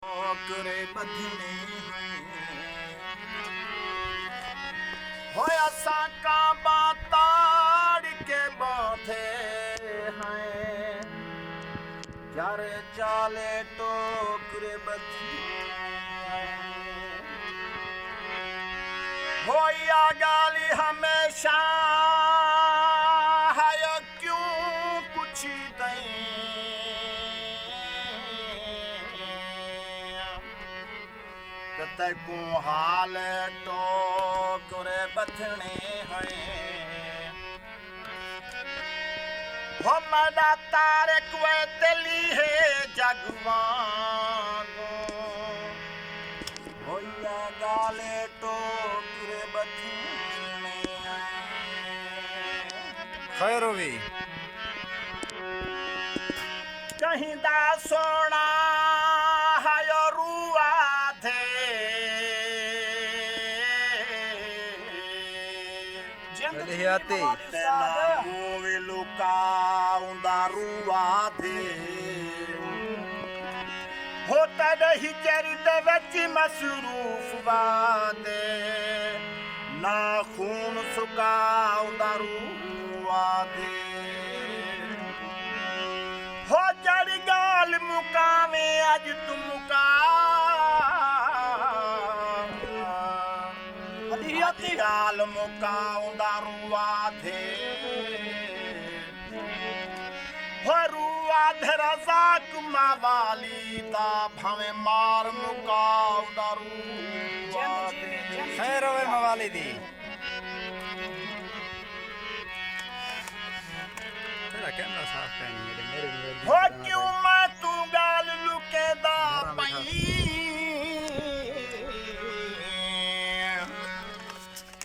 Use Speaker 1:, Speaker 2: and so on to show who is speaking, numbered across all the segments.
Speaker 1: करे बधने होया साका बाताड़ के बाधे हैं यार चाले टोकरे बधने होया गाली हमेशा है क्यों कुछ नहीं को हाल टोकरे बथने हैं हम तारे कुए तेली है जगवान होया गाले टोकरे बथने
Speaker 2: खैर होगी
Speaker 1: कहीं दा सोना है रुआ थे
Speaker 2: आते
Speaker 1: होवे लुका रुआ थे होता नहीं चरित बच मसरूफ वादे ना खून सुका रुआ थे हो जड़ गाल मुकावे अज तू मुका गाल मुकाउंदा रुआ थे हो रुआ थे रज़ाक मावाली ता भावे मार मुकाउंदा रुआ थे
Speaker 2: खैर होवे मवाली दी तेरा कैमरा साफ करनी है
Speaker 1: हो क्यों मैं तू गाल लुकेदा पई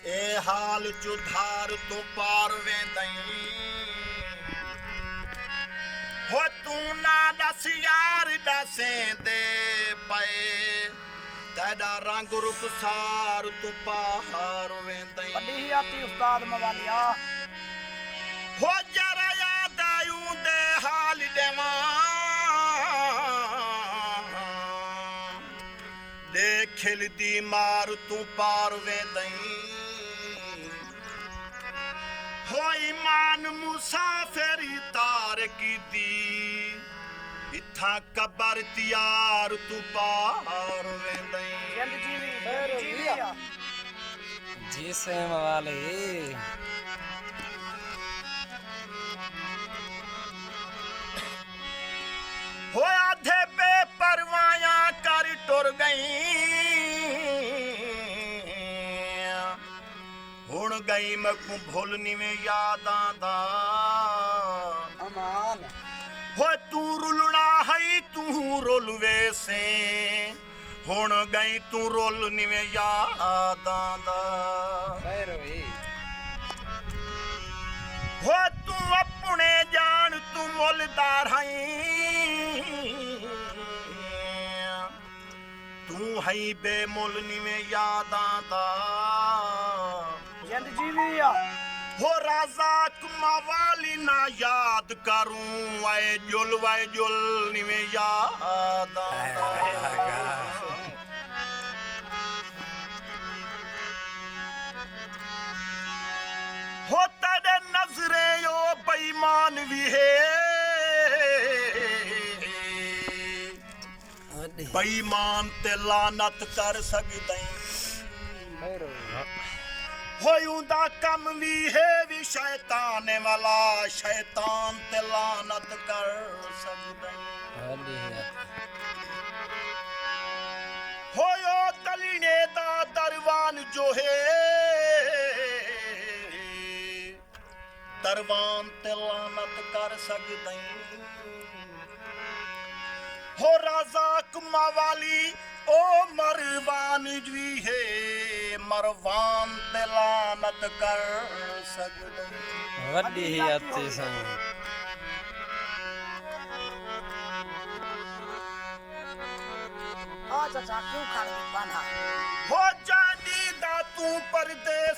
Speaker 1: ए हाल चुधार तो पार वेंदई हो तू ना दस यार दसे दे पे तेरा रंग रुख सार तू पार वेंदई
Speaker 3: बड़ी आती उस्ताद मवालिया
Speaker 1: हो जरा याद आयूं दे हाल देवा दे खिलदी मार तू पार वेंदई हो ईमान मुसाफिरी तार की दी इथा कबर तियार तू पार वेंदई
Speaker 2: जी से मवाली
Speaker 1: हो आधे बेपरवाया कर टुर गई हुण गई मकू भुलनी में यादां दा
Speaker 3: अमान
Speaker 1: हो तू रुलना है तू रुलवे से हुण गई तू रुलनी में यादां दा
Speaker 2: खैर होगी
Speaker 1: हो तू अपने जान तू मुलदार है तू है बेमुलनी में यादां दा हो रज़ाक मवाली ना याद करूं वाए जुल निवे याद हो तेरे नजरे यो बेईमान भी है बेईमान ते लानत कर सकदई होयुंदा कम भी है भी शैतान वाला शैतान ते लानत कर सकदई होयो तलीने दा दरवान जो है दरवान ते लानत कर सकदई हो रज़ाक मवाली ओ मरवान भी है मरवान ते लानत कर सकदई
Speaker 2: वड्डी ही आती सन
Speaker 3: आ चाचा क्यों खाने की पाना
Speaker 1: हो जानी दा तू परदेस